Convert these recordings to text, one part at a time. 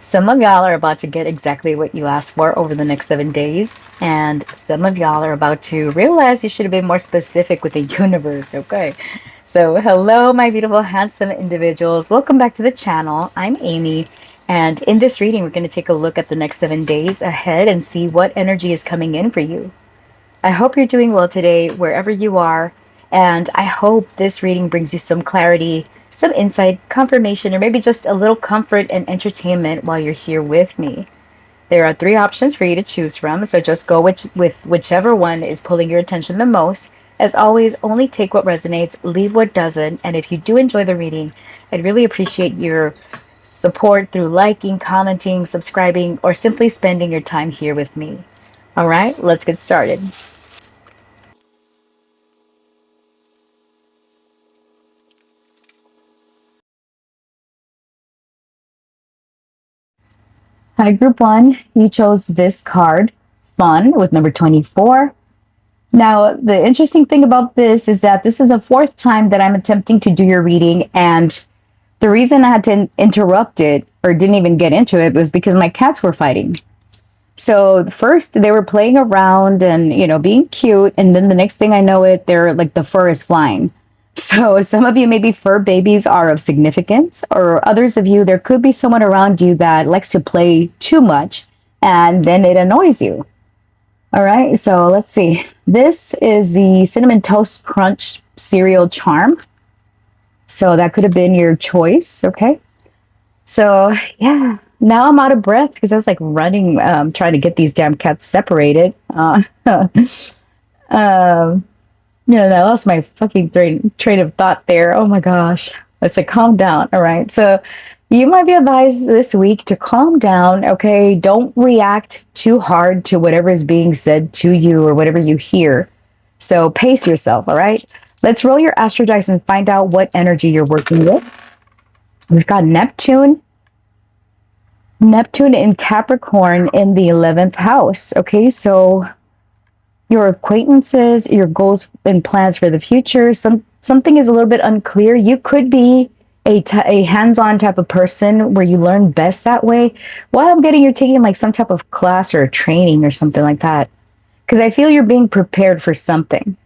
Some of y'all are about to get exactly what you asked for over the next 7 days, and some of y'all are about to realize you should have been more specific with the universe, okay? So, hello, my beautiful, handsome individuals. Welcome back to the channel. I'm Amy, and in this reading, we're going to take a look at the next 7 days ahead and see what energy is coming in for you. I hope you're doing well today, wherever you are, and I hope this reading brings you some clarity, some insight, confirmation, or maybe just a little comfort and entertainment while you're here with me. There are three options for you to choose from, so just go with whichever one is pulling your attention the most. As always, only take what resonates, leave what doesn't, and if you do enjoy the reading, I'd really appreciate your support through liking, commenting, subscribing, or simply spending your time here with me. All right, let's get started. Hi, Group 1. You chose this card, Fun, with number 24. Now, the interesting thing about this is that this is the fourth time that I'm attempting to do your reading, and the reason I had to interrupt it or didn't even get into it was because my cats were fighting. So first they were playing around and being cute, and then the next thing I know it, they're like the fur is flying. So some of you maybe fur babies are of significance, or others of you there could be someone around you that likes to play too much, and then it annoys you. All right, so let's see. This is the Cinnamon Toast Crunch cereal charm. So that could have been your choice, okay? So yeah, now I'm out of breath because I was like running, trying to get these damn cats separated. Yeah, I lost my fucking train of thought there. Oh my gosh. Let's say calm down. All right. So you might be advised this week to calm down. Okay. Don't react too hard to whatever is being said to you or whatever you hear. So pace yourself. All right. Let's roll your astro dice and find out what energy you're working with. We've got Neptune in Capricorn in the 11th house. Okay. So your acquaintances, your goals and plans for the future. Something is a little bit unclear. You could be a hands-on type of person where you learn best that way. What I'm getting, you're taking like some type of class or training or something like that. Because I feel you're being prepared for something.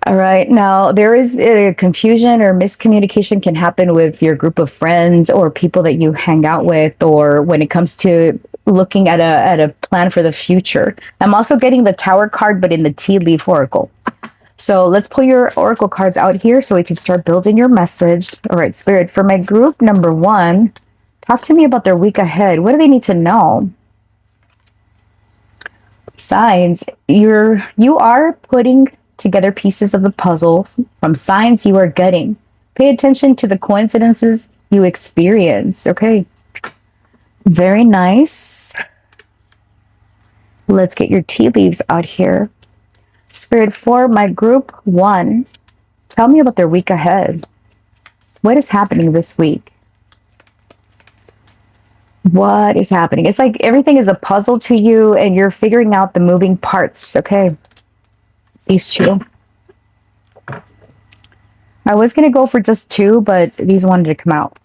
All right. Now, there is a confusion or miscommunication can happen with your group of friends or people that you hang out with, or when it comes to looking at a plan for the future. I'm also getting the Tower card, but in the tea leaf oracle. So let's pull your oracle cards out here so we can start building your message. All right, Spirit, for my group number 1, talk to me about their week ahead. What do they need to know? Signs, you are putting together pieces of the puzzle from signs you are getting. Pay attention to the coincidences you experience. Okay. Very nice. Let's get your tea leaves out here. Spirit, for my group 1, tell me about their week ahead. What is happening this week? What is happening? It's like everything is a puzzle to you and you're figuring out the moving parts. Okay. These two. I was going to go for just 2, but these wanted to come out.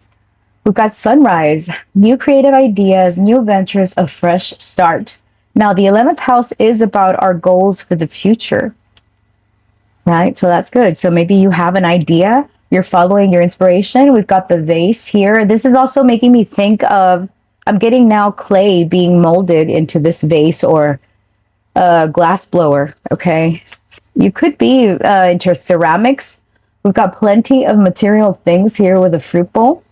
We've got Sunrise, new creative ideas, new ventures, a fresh start. Now, the 11th house is about our goals for the future, right? So that's good. So maybe you have an idea, you're following your inspiration. We've got the vase here. This is also making me think of, I'm getting now clay being molded into this vase or a glass blower, okay? You could be into ceramics. We've got plenty of material things here with a fruit bowl.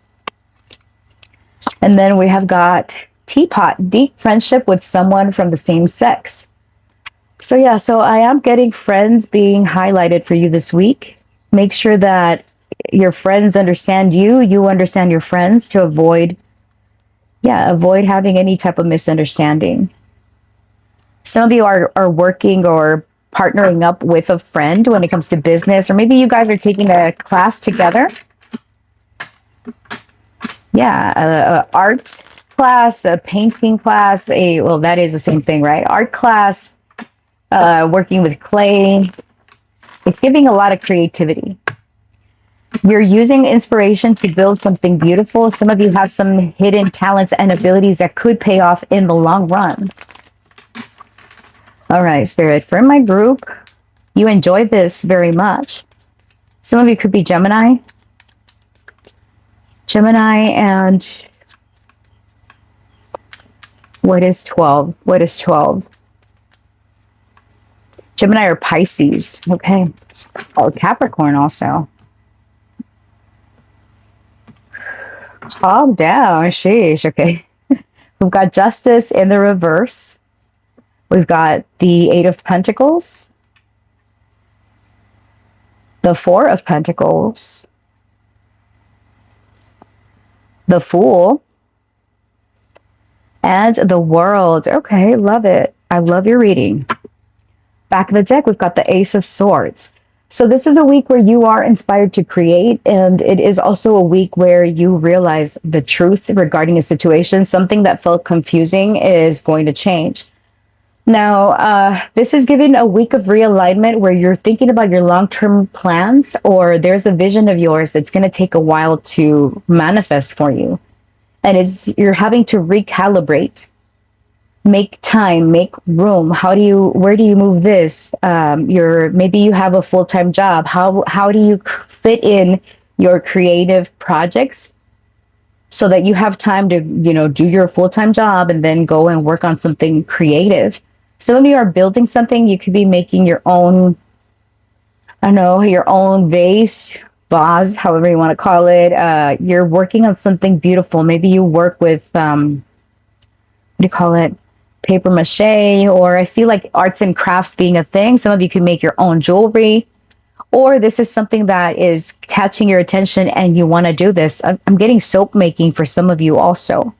And then we have got teapot, deep friendship with someone from the same sex. So yeah, so I am getting friends being highlighted for you this week. Make sure that your friends understand you, you understand your friends to avoid having any type of misunderstanding. Some of you are working or partnering up with a friend when it comes to business, or maybe you guys are taking a class together. Yeah, a art class, a painting class, well, that is the same thing, right? Art class, working with clay. It's giving a lot of creativity. You're using inspiration to build something beautiful. Some of you have some hidden talents and abilities that could pay off in the long run. All right, Spirit, for my group, you enjoy this very much. Some of you could be Gemini. Gemini and what is 12? What is 12? Gemini or Pisces. Okay. Oh, Capricorn also. Calm down. Sheesh. Okay. We've got Justice in the reverse. We've got the Eight of Pentacles. The Four of Pentacles. The Fool. And the World. Okay, love it. I love your reading. Back of the deck, we've got the Ace of Swords. So this is a week where you are inspired to create, and it is also a week where you realize the truth regarding a situation. Something that felt confusing is going to change. Now, this is giving a week of realignment where you're thinking about your long-term plans, or there's a vision of yours that's going to take a while to manifest for you. And you're having to recalibrate, make time, make room. Where do you move this? Maybe you have a full-time job. How do you fit in your creative projects so that you have time to, do your full-time job and then go and work on something creative? Some of you are building something. You could be making your own, your own vase, however you want to call it. You're working on something beautiful. Maybe you work with, what do you call it? Paper mache, or I see like arts and crafts being a thing. Some of you can make your own jewelry, or this is something that is catching your attention and you want to do this. I'm getting soap making for some of you also.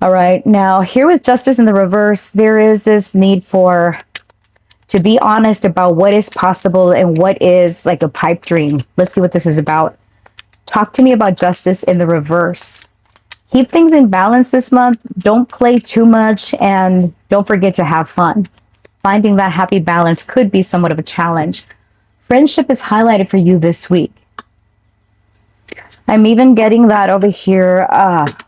All right. Now here with Justice in the reverse, there is this need to be honest about what is possible and what is like a pipe dream. Let's see what this is about. Talk to me about Justice in the reverse. Keep things in balance this month. Don't play too much, and don't forget to have fun. Finding that happy balance could be somewhat of a challenge. Friendship is highlighted for you this week. I'm even getting that over here.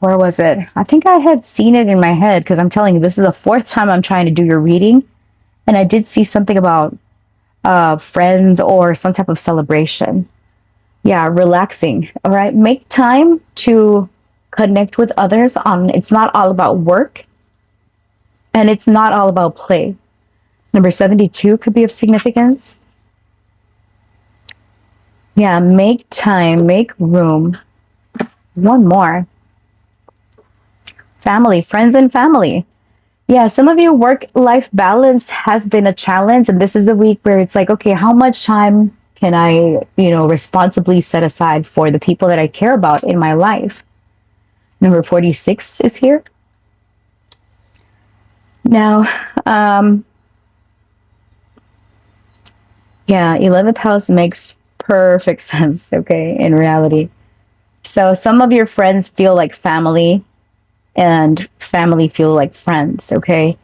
Where was it? I think I had seen it in my head, because I'm telling you, this is the fourth time I'm trying to do your reading. And I did see something about friends or some type of celebration. Yeah, relaxing. All right. Make time to connect with others. It's not all about work, and it's not all about play. Number 72 could be of significance. Yeah, make time, make room. One more. Family, friends and family. Yeah, some of you work-life balance has been a challenge, and this is the week where it's like, okay, how much time can I, responsibly set aside for the people that I care about in my life? Number 46 is here. Now, yeah, 11th house makes perfect sense, okay, in reality. So some of your friends feel like family, and family feel like friends, okay?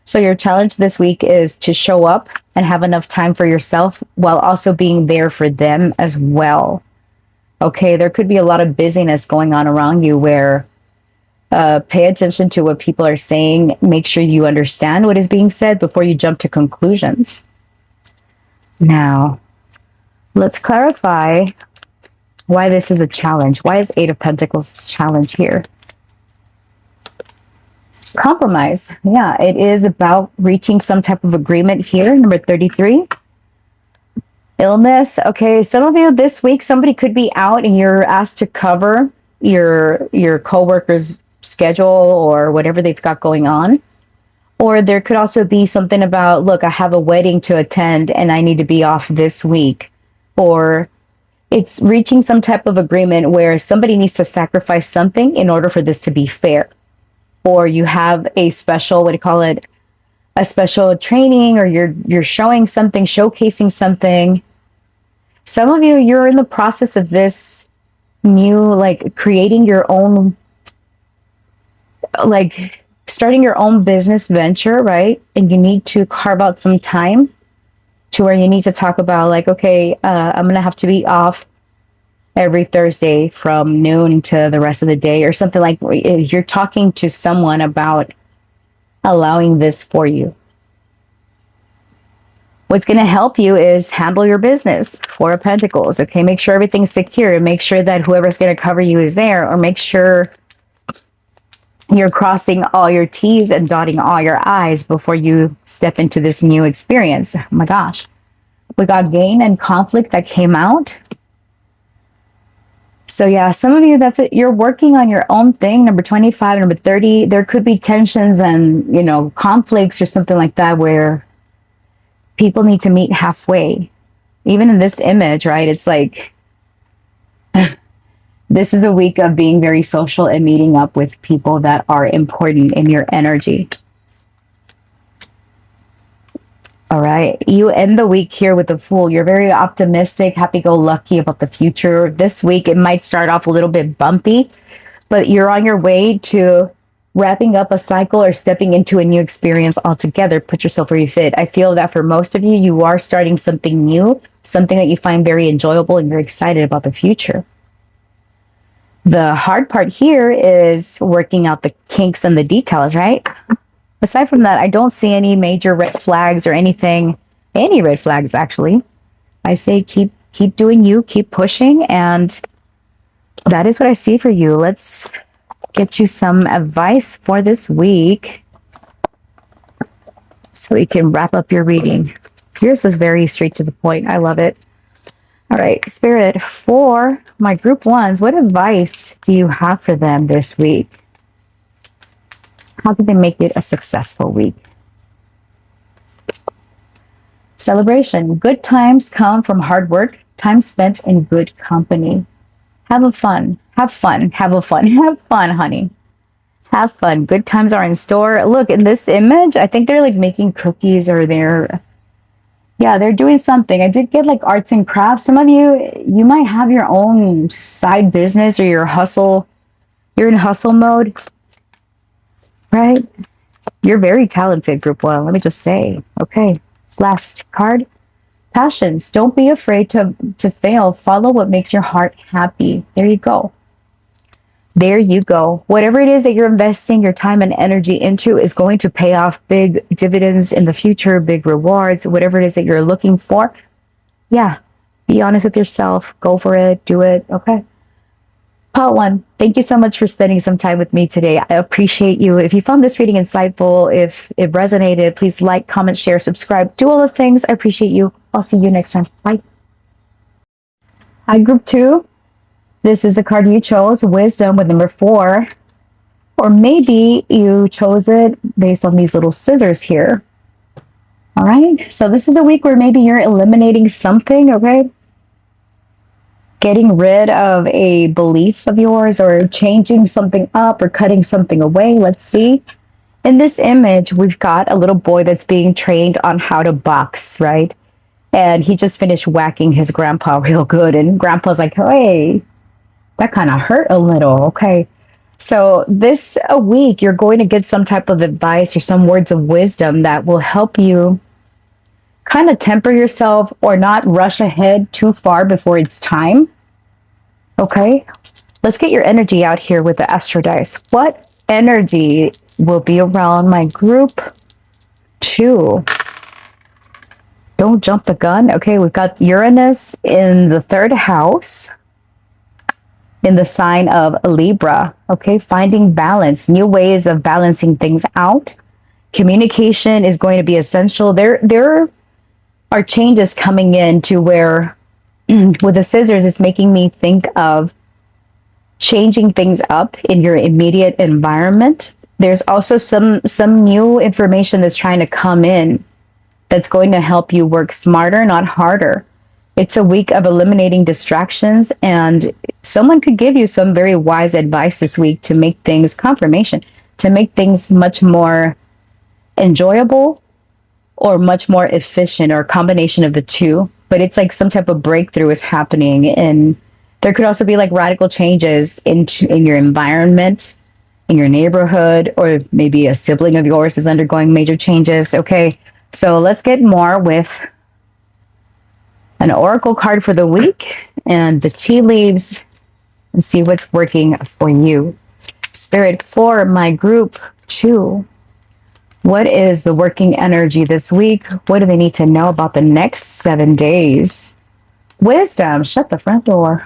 So your challenge this week is to show up and have enough time for yourself while also being there for them as well. Okay, there could be a lot of busyness going on around you where pay attention to what people are saying. Make sure you understand what is being said before you jump to conclusions. Now, let's clarify why this is a challenge. Why is Eight of Pentacles a challenge here? Compromise. Yeah, it is about reaching some type of agreement here. Number 33. Illness. Okay, some of you this week, somebody could be out and you're asked to cover your coworker's schedule or whatever they've got going on. Or there could also be something about, look, I have a wedding to attend and I need to be off this week. Or it's reaching some type of agreement where somebody needs to sacrifice something in order for this to be fair. Or you have a special, a special training, or you're showing something, showcasing something. Some of you, you're in the process of this new, creating your own, starting your own business venture, right? And you need to carve out some time to where you need to talk about, okay, I'm going to have to be off every Thursday from noon to the rest of the day, or something like you're talking to someone about allowing this for you. What's going to help you is handle your business. Four of Pentacles. Okay, make sure everything's secure. Make sure that whoever's going to cover you is there, or make sure you're crossing all your T's and dotting all your I's before you step into this new experience. Oh my gosh. We got gain and conflict that came out. So yeah, some of you, that's it. You're working on your own thing. Number 25, number 30, there could be tensions and, conflicts or something like that where people need to meet halfway. Even in this image, right? It's like, this is a week of being very social and meeting up with people that are important in your energy. All right. You end the week here with the Fool. You're very optimistic, happy-go-lucky about the future. This week, it might start off a little bit bumpy, but you're on your way to wrapping up a cycle or stepping into a new experience altogether. Put yourself where you fit. I feel that for most of you, you are starting something new, something that you find very enjoyable, and you're excited about the future. The hard part here is working out the kinks and the details, right? Aside from that, I don't see any major red flags or anything, any red flags, actually. I say keep doing you, keep pushing, and that is what I see for you. Let's get you some advice for this week so we can wrap up your reading. Yours was very straight to the point. I love it. All right, Spirit, for my group ones, what advice do you have for them this week? How can they make it a successful week? Celebration. Good times come from hard work, time spent in good company. Have fun. Have fun. Have fun. Have fun, honey. Have fun. Good times are in store. Look, in this image, I think they're like making cookies, or they're doing something. I did get like arts and crafts. Some of you might have your own side business or your hustle. You're in hustle mode, right? You're very talented, group one. Let me just say. Okay. Last card. Passions. Don't be afraid to fail. Follow what makes your heart happy. There you go. There you go. Whatever it is that you're investing your time and energy into is going to pay off big dividends in the future, big rewards, whatever it is that you're looking for. Yeah. Be honest with yourself. Go for it. Do it. Okay. Part one, thank you so much for spending some time with me today. I appreciate you. If you found this reading insightful, if it resonated, please like, comment, share, subscribe, do all the things. I appreciate you. I'll see you next time. Bye. Hi, group two. This is a card you chose, Wisdom, with number 4. Or maybe you chose it based on these little scissors here. All right. So this is a week where maybe you're eliminating something, okay? Getting rid of a belief of yours, or changing something up, or cutting something away. Let's see. In this image, we've got a little boy that's being trained on how to box, right? And he just finished whacking his grandpa real good. And grandpa's like, hey, that kind of hurt a little. Okay. So this a week, you're going to get some type of advice or some words of wisdom that will help you kind of temper yourself or not rush ahead too far before it's time. Okay. Let's get your energy out here with the Astro Dice. What energy will be around my group 2? Don't jump the gun. Okay, we've got Uranus in the 3rd house, in the sign of Libra. Okay, finding balance, new ways of balancing things out. Communication is going to be essential. There are changes coming in to where, with the scissors, it's making me think of changing things up in your immediate environment. There's also some new information that's trying to come in that's going to help you work smarter, not harder. It's a week of eliminating distractions, and someone could give you some very wise advice this week to make things confirmation, to make things much more enjoyable or much more efficient, or a combination of the two. But it's like some type of breakthrough is happening, and there could also be like radical changes in your environment, in your neighborhood, or maybe a sibling of yours is undergoing major changes. Okay, so let's get more with an oracle card for the week and the tea leaves and see what's working for you. Spirit, for my group 2, what is the working energy this week? What do they need to know about the next 7 days? Wisdom, shut the front door.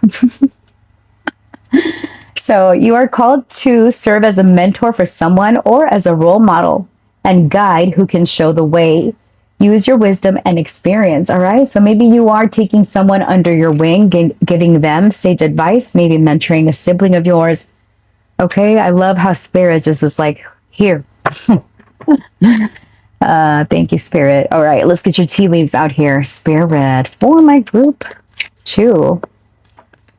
So you are called to serve as a mentor for someone or as a role model and guide who can show the way. Use your wisdom and experience, all right? So maybe you are taking someone under your wing, giving them sage advice, maybe mentoring a sibling of yours. Okay, I love how Spirit just is like, here. Thank you, Spirit. All right, let's get your tea leaves out here. Spirit, for my group 2,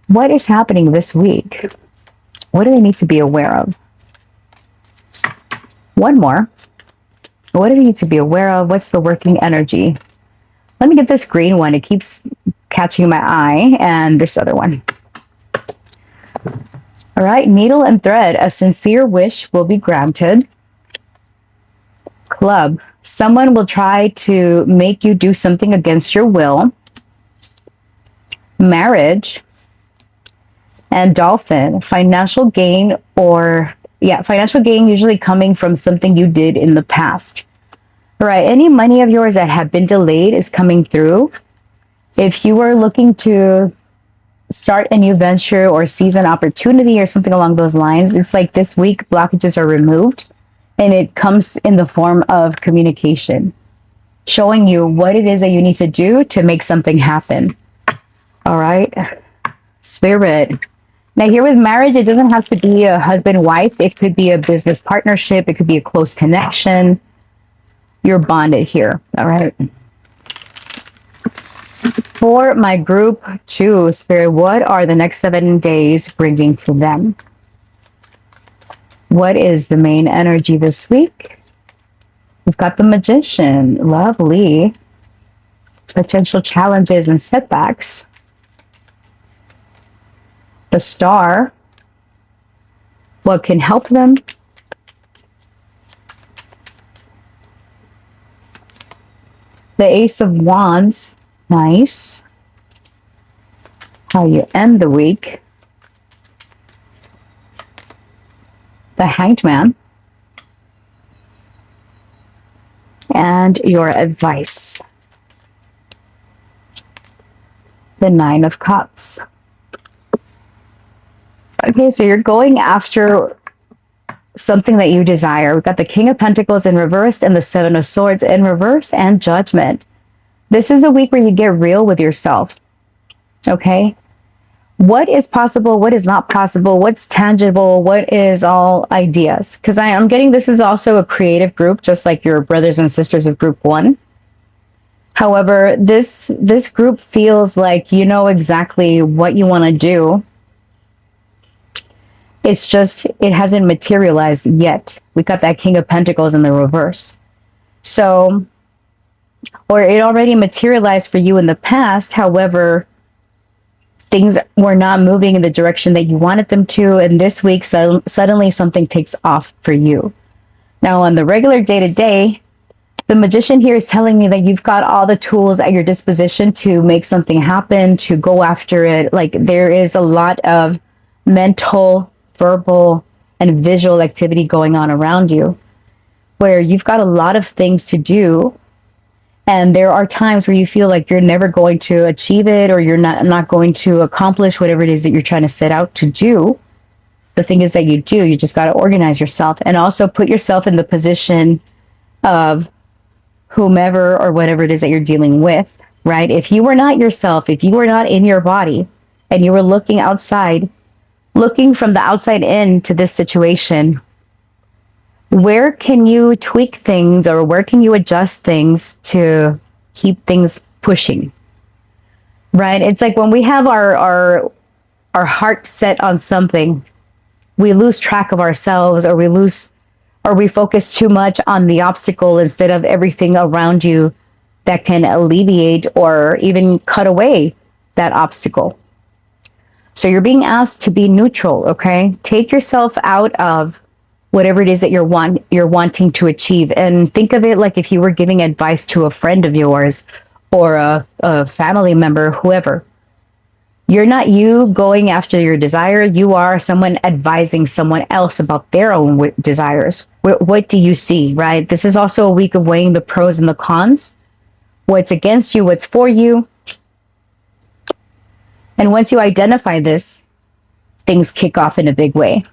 what is happening this week? What do they need to be aware of? One more. What do they need to be aware of? What's the working energy? Let me get this green one. It keeps catching my eye. And this other one. All right, needle and thread. A sincere wish will be granted. Club. Someone will try to make you do something against your will. Marriage. And dolphin. Financial gain financial gain usually coming from something you did in the past. All right, any money of yours that have been delayed is coming through. If you are looking to start a new venture or seize an opportunity or something along those lines, it's like this week blockages are removed and it comes in the form of communication, showing you what it is that you need to do to make something happen. All right, Spirit. Now here with marriage, it doesn't have to be a husband-wife. It could be a business partnership. It could be a close connection. You're bonded here, all right? For my group 2, Spirit, what are the next 7 days bringing for them? What is the main energy this week? We've got the Magician, lovely. Potential challenges and setbacks. The Star, what can help them? The Ace of Wands, nice. How you end the week. The Hanged Man. And your advice. The Nine of Cups. Okay, so you're going after something that you desire. We've got the King of Pentacles in reverse and the Seven of Swords in reverse and Judgment. This is a week where you get real with yourself. Okay? What is possible? What is not possible? What's tangible? What is all ideas? Because I'm getting this is also a creative group, just like your brothers and sisters of group 1. However, this group feels like you know exactly what you want to do. It's just, it hasn't materialized yet. We got that King of Pentacles in the reverse. So, or it already materialized for you in the past. However, things were not moving in the direction that you wanted them to. And this week, suddenly something takes off for you. Now, on the regular day-to-day, the Magician here is telling me that you've got all the tools at your disposition to make something happen, to go after it. Like there is a lot of mental, verbal, and visual activity going on around you where you've got a lot of things to do, and there are times where you feel like you're never going to achieve it or you're not going to accomplish whatever it is that you're trying to set out to do. The thing is that you just got to organize yourself and also put yourself in the position of whomever or whatever it is that you're dealing with, right? If you were not yourself, if you were not in your body and you were looking outside, looking from the outside in to this situation, where can you tweak things or where can you adjust things to keep things pushing? Right? It's like when we have our heart set on something, we lose track of ourselves, or we focus too much on the obstacle instead of everything around you that can alleviate or even cut away that obstacle. So you're being asked to be neutral, okay? Take yourself out of whatever it is that you're wanting to achieve, and think of it like if you were giving advice to a friend of yours or a family member, whoever. You're not you going after your desire. You are someone advising someone else about their own desires. What do you see, right? This is also a week of weighing the pros and the cons, what's against you, what's for you. And once you identify this, things kick off in a big way.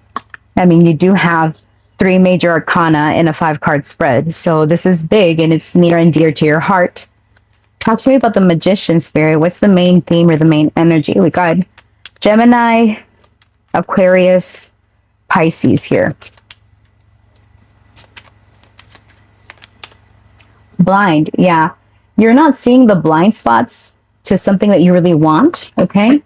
I mean, you do have 3 major arcana in a 5-card spread. So this is big and it's near and dear to your heart. Talk to me about the Magician spirit. What's the main theme or the main energy? We got Gemini, Aquarius, Pisces here. Blind, yeah. You're not seeing the blind spots to something that you really want, okay?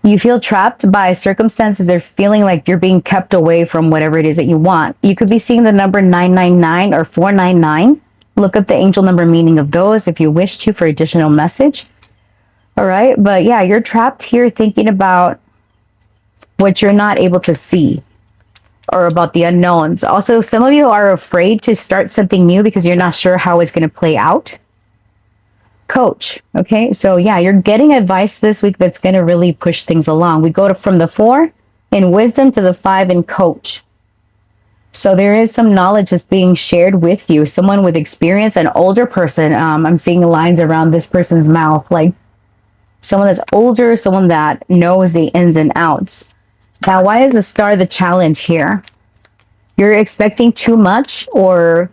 You feel trapped by circumstances or feeling like you're being kept away from whatever it is that you want. You could be seeing the number 999 or 499. Look up the angel number meaning of those if you wish to for additional message. All right. But yeah, you're trapped here thinking about what you're not able to see or about the unknowns. Also, some of you are afraid to start something new because you're not sure how it's going to play out. Coach. Okay. So yeah, you're getting advice this week that's going to really push things along. We go from the 4 in wisdom to the 5 in coach. So there is some knowledge that's being shared with you. Someone with experience, an older person. I'm seeing lines around this person's mouth, like someone that's older, someone that knows the ins and outs. Now, why is the star the challenge here? You're expecting too much, or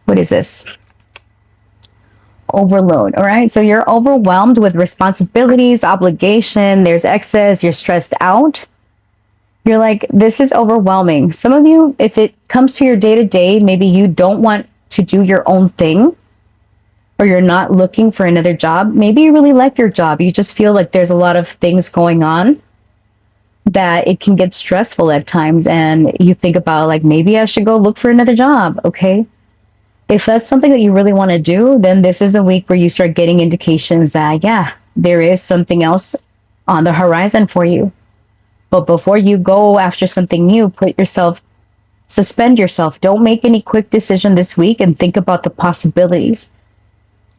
what is this? Overload. All right. So you're overwhelmed with responsibilities, obligation. There's excess. You're stressed out. You're like, this is overwhelming. Some of you, if it comes to your day-to-day, maybe you don't want to do your own thing, or you're not looking for another job. Maybe you really like your job. You just feel like there's a lot of things going on that it can get stressful at times. And you think about like, maybe I should go look for another job. Okay. If that's something that you really want to do, then this is a week where you start getting indications that, yeah, there is something else on the horizon for you. But before you go after something new, suspend yourself. Don't make any quick decision this week and think about the possibilities.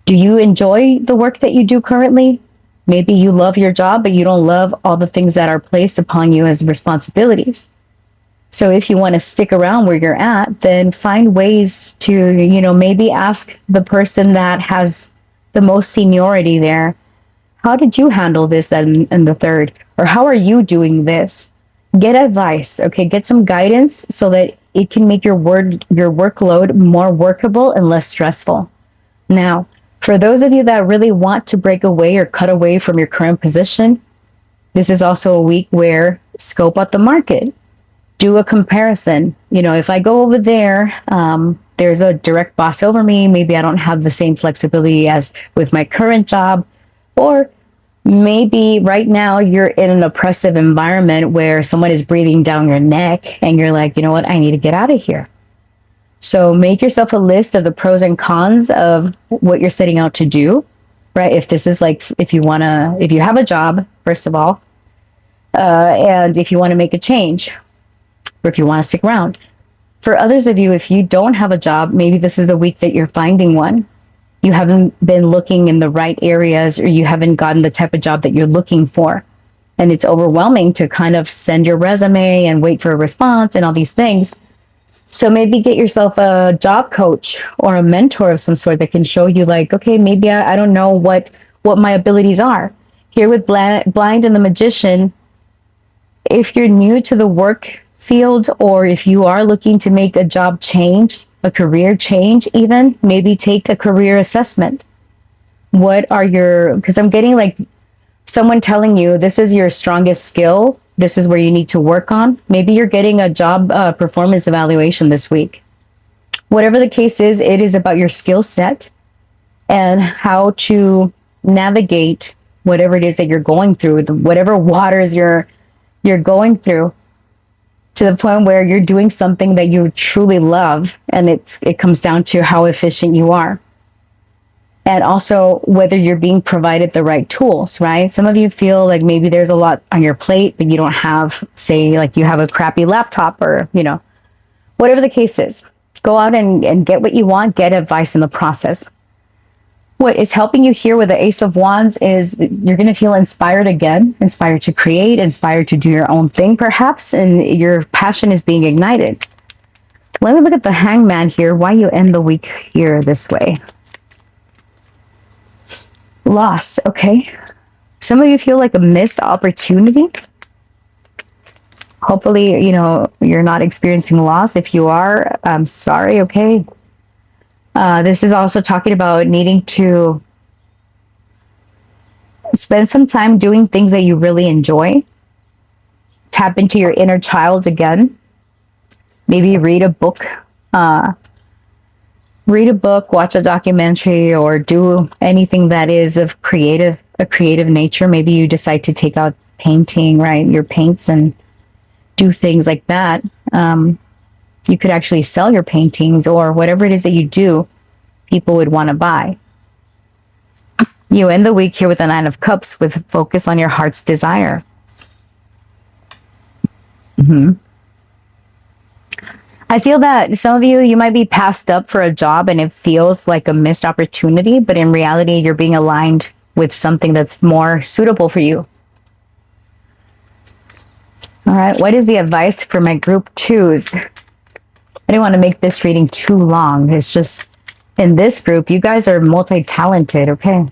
Do you enjoy the work that you do currently? Maybe you love your job, but you don't love all the things that are placed upon you as responsibilities. So if you want to stick around where you're at, then find ways to, maybe ask the person that has the most seniority there, how did you handle this in the 3rd? Or how are you doing this? Get advice, okay? Get some guidance so that it can make your workload more workable and less stressful. Now, for those of you that really want to break away or cut away from your current position, this is also a week where scope out the market. Do a comparison. If I go over there, there's a direct boss over me. Maybe I don't have the same flexibility as with my current job. Or maybe right now you're in an oppressive environment where someone is breathing down your neck and you're like, you know what, I need to get out of here. So make yourself a list of the pros and cons of what you're setting out to do, right? If this is like, if you have a job, first of all, and if you want to make a change, or if you want to stick around. For others of you, if you don't have a job, maybe this is the week that you're finding one. You haven't been looking in the right areas, or you haven't gotten the type of job that you're looking for. And it's overwhelming to kind of send your resume and wait for a response and all these things. So maybe get yourself a job coach or a mentor of some sort that can show you like, okay, maybe I don't know what my abilities are. Here with Blind and the Magician, if you're new to the work field, or if you are looking to make a job change, a career change, even maybe take a career assessment. Because I'm getting like someone telling you this is your strongest skill. This is where you need to work on. Maybe you're getting a job performance evaluation this week. Whatever the case is, it is about your skill set and how to navigate whatever it is that you're going through, whatever waters you're going through, to the point where you're doing something that you truly love, and it comes down to how efficient you are. And also whether you're being provided the right tools, right? Some of you feel like maybe there's a lot on your plate, but you don't have, say, like you have a crappy laptop, or, whatever the case is. Go out and get what you want, get advice in the process. What is helping you here with the Ace of Wands is you're going to feel inspired again, inspired to create, inspired to do your own thing, perhaps, and your passion is being ignited. Let me look at the Hangman here, why you end the week here this way. Loss, okay. Some of you feel like a missed opportunity. Hopefully, you're not experiencing loss. If you are, I'm sorry, okay. This is also talking about needing to spend some time doing things that you really enjoy. Tap into your inner child again. Maybe read a book. Watch a documentary, or do anything that is of a creative nature. Maybe you decide to take out painting, right? Your paints, and do things like that. You could actually sell your paintings, or whatever it is that you do, people would want to buy. You end the week here with the Nine of Cups, with focus on your heart's desire. I feel that some of you might be passed up for a job and it feels like a missed opportunity, but in reality, you're being aligned with something that's more suitable for you. All right, what is the advice for my group twos? I didn't want to make this reading too long. It's just, in this group, you guys are multi-talented, okay?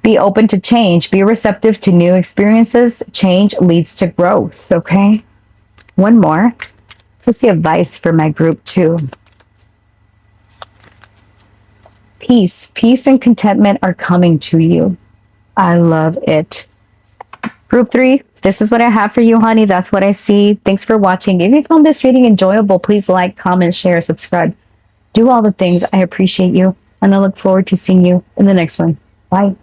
Be open to change. Be receptive to new experiences. Change leads to growth, okay? One more. What's the advice for my group two? Peace. Peace and contentment are coming to you. I love it. Group three, this is what I have for you, honey. That's what I see. Thanks for watching. If you found this reading enjoyable, please like, comment, share, subscribe. Do all the things. I appreciate you. And I look forward to seeing you in the next one. Bye.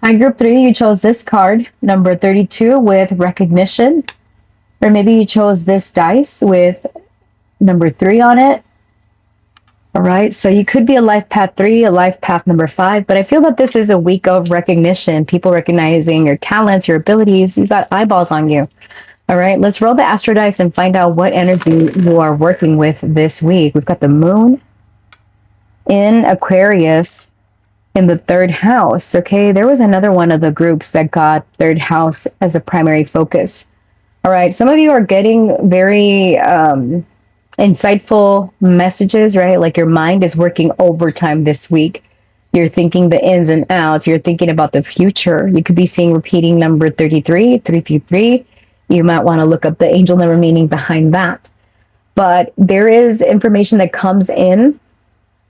Hi, group three, you chose this card, number 32, with recognition. Or maybe you chose this dice with number 3 on it. All right, so you could be a life path 3, a life path number 5, but I feel that this is a week of recognition, people recognizing your talents, your abilities. You've got eyeballs on you. All right, let's roll the astro dice and find out what energy you are working with this week. We've got the moon in Aquarius in the 3rd house. Okay, there was another one of the groups that got 3rd house as a primary focus. All right, some of you are getting very insightful messages, right? Like your mind is working overtime this week. You're thinking the ins and outs. You're thinking about the future. You could be seeing repeating number 33, 333. You might want to look up the angel number meaning behind that. But there is information that comes in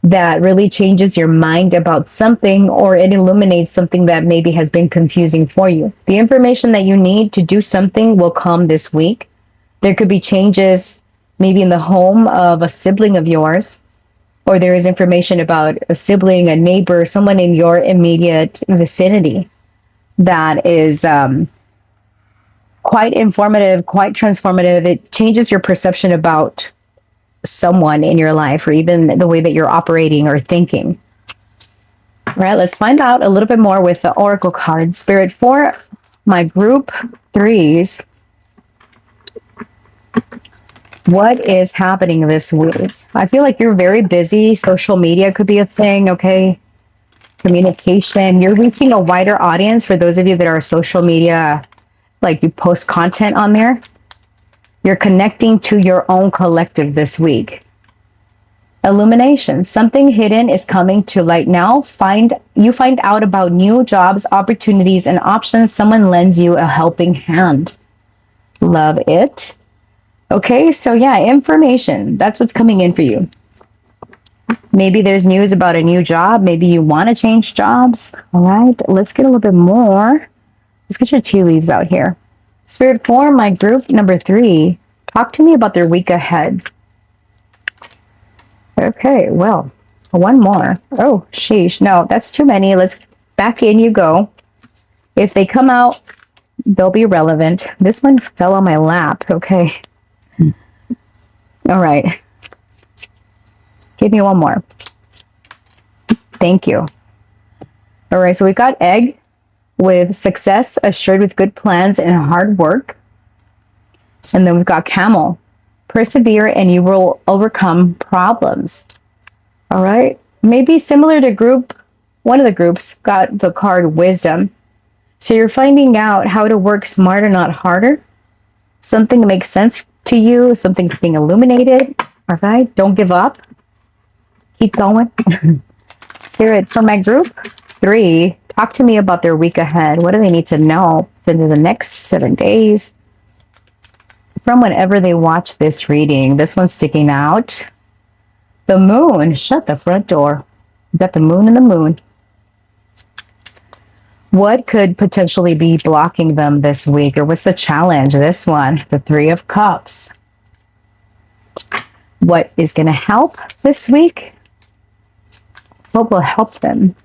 that really changes your mind about something, or it illuminates something that maybe has been confusing for you. The information that you need to do something will come this week. There could be changes maybe in the home of a sibling of yours, or there is information about a sibling, a neighbor, someone in your immediate vicinity that is quite informative, quite transformative. It changes your perception about someone in your life, or even the way that you're operating or thinking. All right, let's find out a little bit more with the oracle card. Spirit, for my group threes, what is happening this week? I feel like you're very busy. Social media could be a thing, okay? Communication. You're reaching a wider audience. For those of you that are social media, like you post content on there, you're connecting to your own collective this week. Illumination. Something hidden is coming to light now. You find out about new jobs, opportunities, and options. Someone lends you a helping hand. Love it. Okay, so yeah, information. That's what's coming in for you. Maybe there's news about a new job. Maybe you want to change jobs. All right, let's get a little bit more. Let's get your tea leaves out here. Spirit, for my group number 3, talk to me about their week ahead. Okay, well, one more. Oh, sheesh. No, that's too many. Let's back in you go. If they come out, they'll be relevant. This one fell on my lap. Okay. All right. Give me one more. Thank you. All right, so we've got egg with success assured with good plans and hard work. And then we've got camel. Persevere and you will overcome problems. All right. maybe similar to group, one of the groups got the card wisdom. So you're finding out how to work smarter, not harder. Something makes sense to you, something's being illuminated. All right, don't give up. Keep going. Spirit, for my group 3, talk to me about their week ahead. What do they need to know into the next 7 days? From whenever they watch this reading, this one's sticking out. The moon, shut the front door. You got the moon and the moon. What could potentially be blocking them this week? Or what's the challenge? This one, the 3 of Cups. What is going to help this week? What will help them?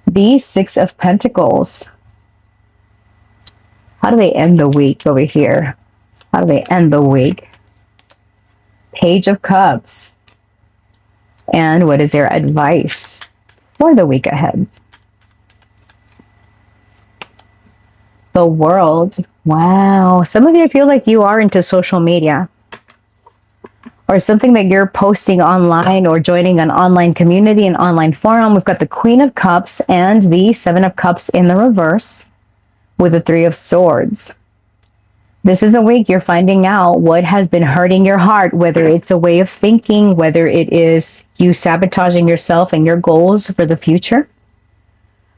The 6 of Pentacles. How do they end the week over here? How do they end the week? Page of Cups. And what is their advice for the week ahead? The World. Wow. Some of you feel like you are into social media, or something that you're posting online or joining an online community, an online forum. We've got the Queen of Cups and the 7 of Cups in the reverse with the 3 of Swords. This is a week you're finding out what has been hurting your heart, whether it's a way of thinking, whether it is you sabotaging yourself and your goals for the future.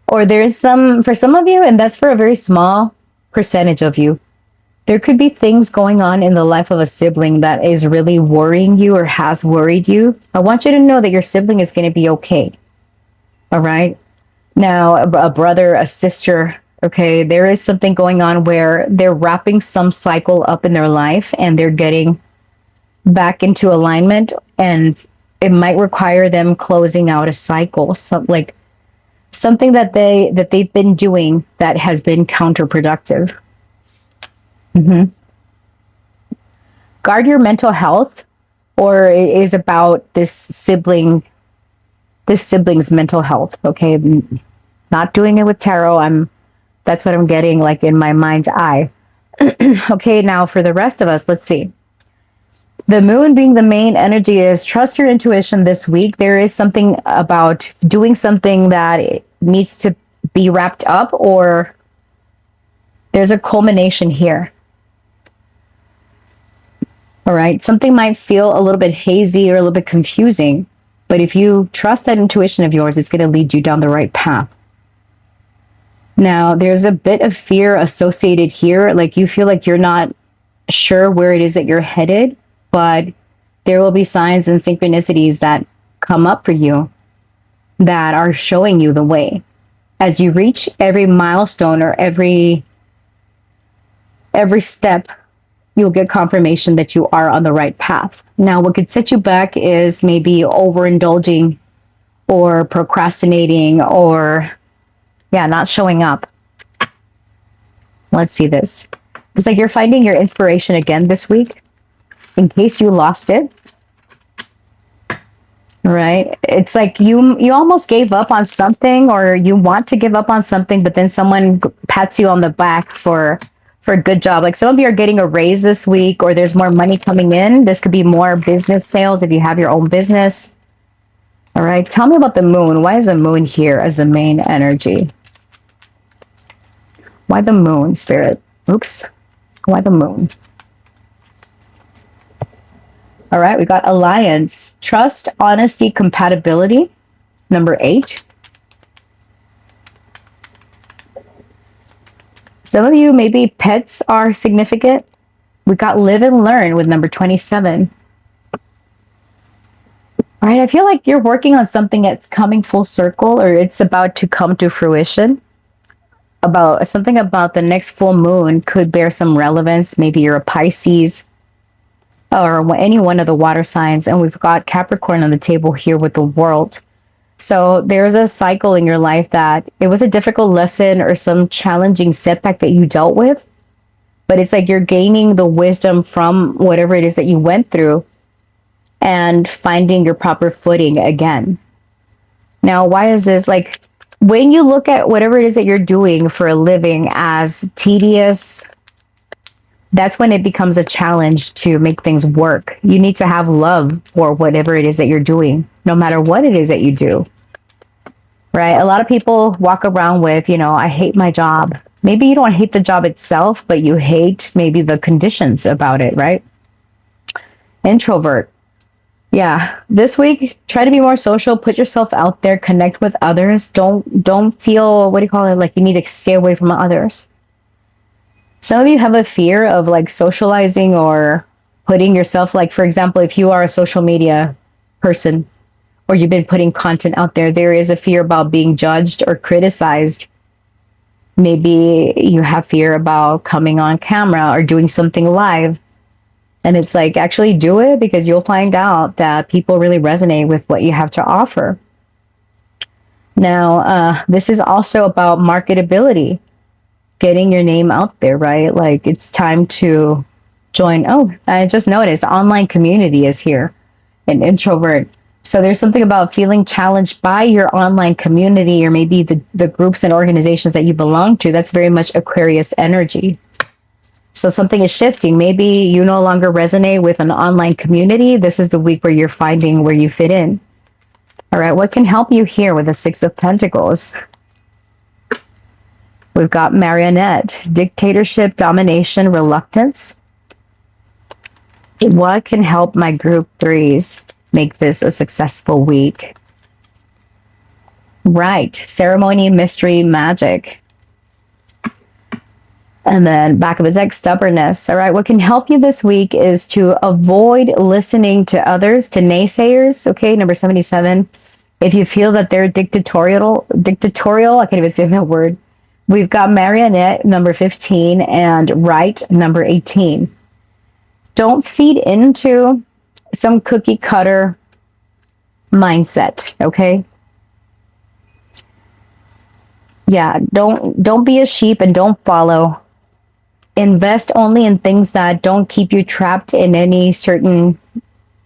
Or there's for some of you, and that's for a very small percentage of you, there could be things going on in the life of a sibling that is really worrying you or has worried you. I want you to know that your sibling is going to be okay. All right. Now, a brother, a sister, okay, there is something going on where they're wrapping some cycle up in their life and they're getting back into alignment, and it might require them closing out a cycle. So, like something that they've been doing that has been counterproductive. Guard your mental health, or it is about this sibling's mental health. Okay, not doing it with tarot. That's what I'm getting, like in my mind's eye. Okay, now for the rest of us, let's see. The moon being the main energy is trust your intuition this week. There is something about doing something that needs to be wrapped up, or there's a culmination here. All right, something might feel a little bit hazy or a little bit confusing, but if you trust that intuition of yours, it's going to lead you down the right path. Now, there's a bit of fear associated here, like you feel like you're not sure where it is that you're headed, but there will be signs and synchronicities that come up for you that are showing you the way. As you reach every milestone or every step, you'll get confirmation that you are on the right path. Now, what could set you back is maybe overindulging or procrastinating or, not showing up. Let's see this. It's like you're finding your inspiration again this week, in case you lost it. Right? It's like you almost gave up on something, or you want to give up on something, but then someone pats you on the back for a good job. Like some of you are getting a raise this week, or there's more money coming in. This could be more business sales if you have your own business. All right. Tell me about the moon. Why is the moon here as the main energy? Why the moon, Spirit? Oops. Why the moon? All right. We got alliance, trust, honesty, compatibility. Number 8. Some of you, maybe pets are significant. We got live and learn with number 27. All right, I feel like you're working on something that's coming full circle, or it's about to come to fruition. Something about the next full moon could bear some relevance. Maybe you're a Pisces or any one of the water signs. And we've got Capricorn on the table here with the World. So there's a cycle in your life that it was a difficult lesson or some challenging setback that you dealt with, but it's like you're gaining the wisdom from whatever it is that you went through and finding your proper footing again. Now, why is this? Like, when you look at whatever it is that you're doing for a living as tedious, that's when it becomes a challenge to make things work. You need to have love for whatever it is that you're doing, no matter what it is that you do, right? A lot of people walk around with, I hate my job. Maybe you don't hate the job itself, but you hate maybe the conditions about it, right? Introvert. Yeah, this week try to be more social, put yourself out there, connect with others. Don't feel, what do you call it, like you need to stay away from others. Some of you have a fear of like socializing or putting yourself, like, for example, if you are a social media person or you've been putting content out there, there is a fear about being judged or criticized. Maybe you have fear about coming on camera or doing something live. And it's like, actually do it, because you'll find out that people really resonate with what you have to offer. Now, this is also about marketability, getting your name out there, right? Like, it's time to join. Oh, I just noticed online community is here, an introvert. So there's something about feeling challenged by your online community, or maybe the groups and organizations that you belong to. That's very much Aquarius energy. So something is shifting. Maybe you no longer resonate with an online community. This is the week where you're finding where you fit in. All right, what can help you here with the Six of Pentacles? We've got marionette, dictatorship, domination, reluctance. What can help my group threes make this a successful week? Right, ceremony, mystery, magic. And then back of the deck, stubbornness. All right, what can help you this week is to avoid listening to others, to naysayers. Okay, number 77. If you feel that they're dictatorial, I can't even say that word. We've got marionette, number 15, and right, number 18. Don't feed into some cookie cutter mindset, okay? Yeah, don't be a sheep and don't follow. Invest only in things that don't keep you trapped in any certain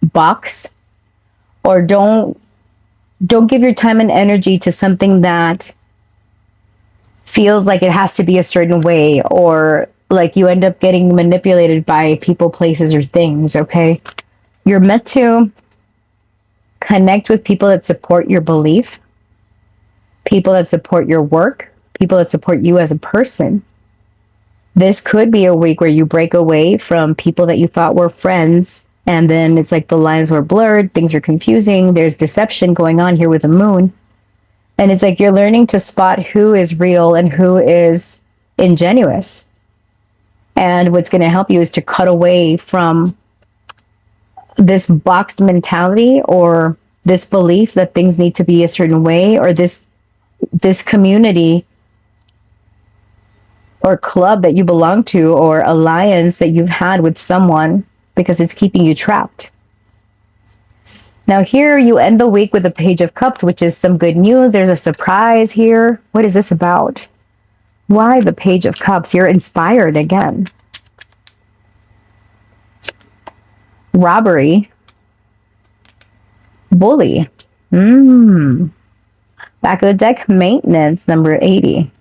box, or don't give your time and energy to something that feels like it has to be a certain way, or like you end up getting manipulated by people, places, or things, okay? You're meant to connect with people that support your belief, people that support your work, people that support you as a person. This could be a week where you break away from people that you thought were friends, and then it's like the lines were blurred, things are confusing, there's deception going on here with the moon. And it's like you're learning to spot who is real and who is ingenuous. And what's going to help you is to cut away from this boxed mentality, or this belief that things need to be a certain way, or this community or club that you belong to, or alliance that you've had with someone, because it's keeping you trapped. Now here you end the week with the Page of Cups, which is some good news. There's a surprise here. What is this about? Why the Page of Cups? You're inspired again. Robbery. Bully. Back of the deck, maintenance, number 80.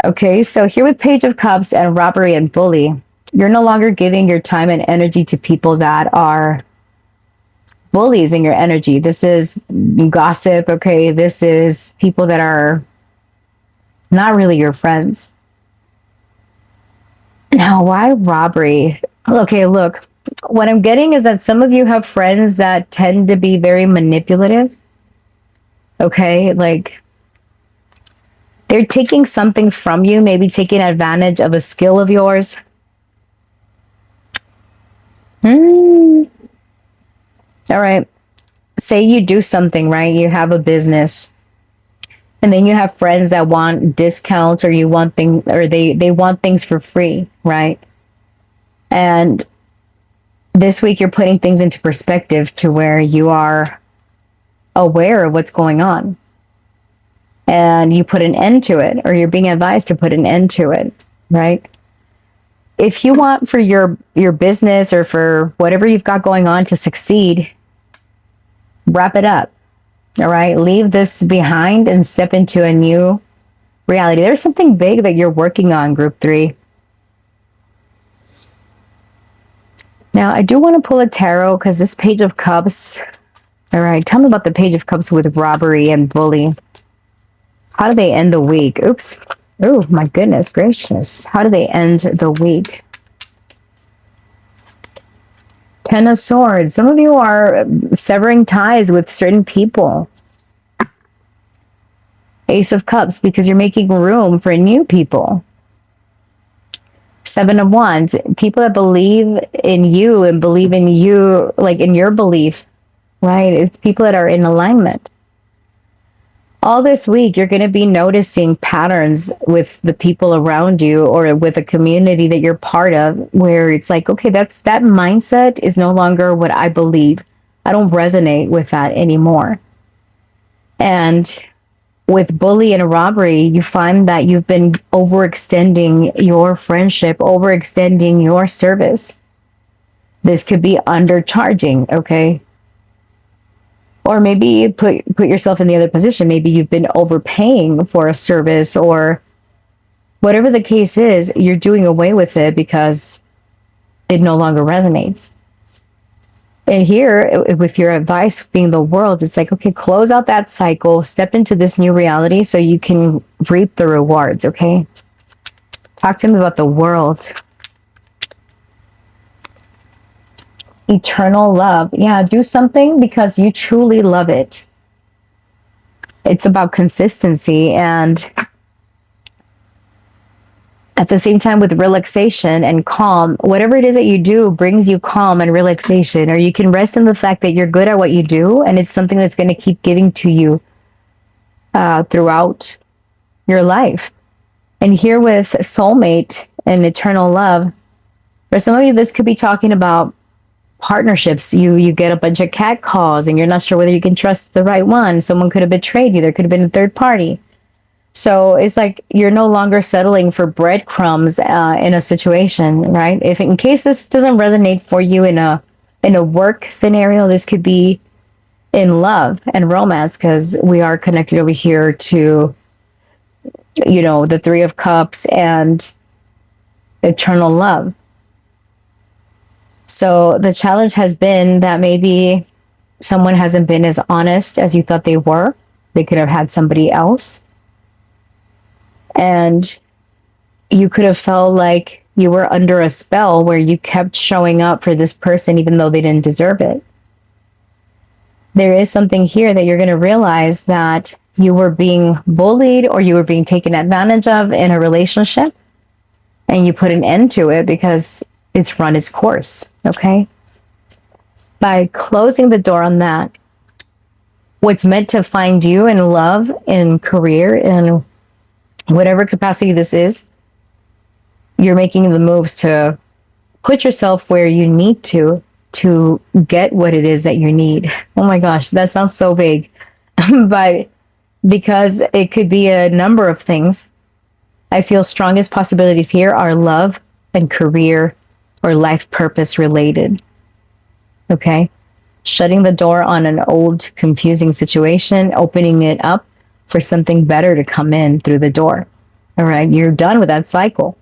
Okay, so here with Page of Cups and robbery and bully, you're no longer giving your time and energy to people that are bullies in your energy. This is gossip, okay? This is people that are not really your friends. Now, why robbery? Okay, look, what I'm getting is that some of you have friends that tend to be very manipulative, okay? Like, they're taking something from you, maybe taking advantage of a skill of yours. All right. Say you do something, right? You have a business, and then you have friends that want discounts, or you want things, or they want things for free, right? And this week you're putting things into perspective to where you are aware of what's going on. And you put an end to it, or you're being advised to put an end to it, right? If you want for your business or for whatever you've got going on to succeed, wrap it up, all right? Leave this behind and step into a new reality. There's something big that you're working on, Group 3. Now, I do want to pull a tarot because this Page of Cups. All right, tell me about the Page of Cups with robbery and bully. How do they end the week? Oops. Oh, my goodness gracious. How do they end the week? Ten of Swords. Some of you are severing ties with certain people. Ace of Cups, because you're making room for new people. Seven of Wands. People that believe in you and believe in you, like in your belief, right? It's people that are in alignment. All this week, you're going to be noticing patterns with the people around you or with a community that you're part of where it's like, okay, that mindset is no longer what I believe. I don't resonate with that anymore. And with bully and robbery, you find that you've been overextending your friendship, overextending your service. This could be undercharging, okay? Or maybe put yourself in the other position. Maybe you've been overpaying for a service, or whatever the case is, you're doing away with it because it no longer resonates. And here, with your advice being the world, it's like, okay, close out that cycle, step into this new reality so you can reap the rewards, okay? Talk to me about the world. Eternal love. Yeah, do something because you truly love it. It's about consistency, and at the same time with relaxation and calm. Whatever it is that you do brings you calm and relaxation, or you can rest in the fact that you're good at what you do and it's something that's going to keep giving to you throughout your life. And here with soulmate and eternal love, for some of you, this could be talking about partnerships. You get a bunch of cat calls and you're not sure whether you can trust the right one. Someone could have betrayed you. There could have been a third party. So it's like you're no longer settling for breadcrumbs in a situation, right? If in case this doesn't resonate for you in a work scenario, this could be in love and romance, because we are connected over here to, you know, the Three of Cups and eternal love. So the challenge has been that maybe someone hasn't been as honest as you thought they were. They could have had somebody else. And you could have felt like you were under a spell where you kept showing up for this person even though they didn't deserve it. There is something here that you're going to realize that you were being bullied or you were being taken advantage of in a relationship, and you put an end to it because it's run its course, okay? By closing the door on that, what's meant to find you in love, in career, in whatever capacity this is, you're making the moves to put yourself where you need to get what it is that you need. Oh my gosh, that sounds so vague. But because it could be a number of things, I feel strongest possibilities here are love and career or life purpose related. Okay? Shutting the door on an old, confusing situation, opening it up for something better to come in through the door. All right? You're done with that cycle.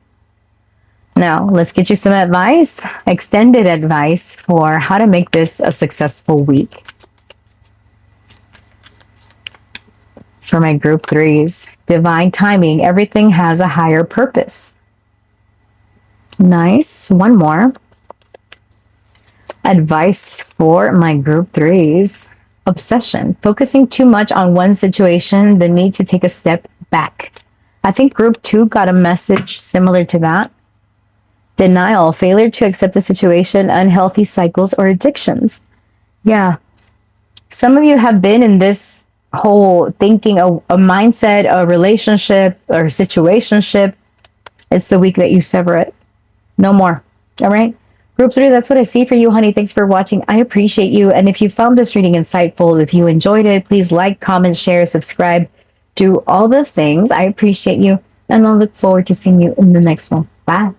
Now, let's get you some advice, extended advice for how to make this a successful week. For my group threes, divine timing. Everything has a higher purpose. Nice. One more. Advice for my group threes. Obsession. Focusing too much on one situation, the need to take a step back. I think group 2 got a message similar to that. Denial. Failure to accept a situation, unhealthy cycles, or addictions. Yeah. Some of you have been in this whole thinking, a mindset, a relationship, or situationship. It's the week that you sever it. No more. All right? Group 3, that's what I see for you, honey. Thanks for watching. I appreciate you. And if you found this reading insightful, if you enjoyed it, please like, comment, share, subscribe. Do all the things. I appreciate you. And I'll look forward to seeing you in the next one. Bye.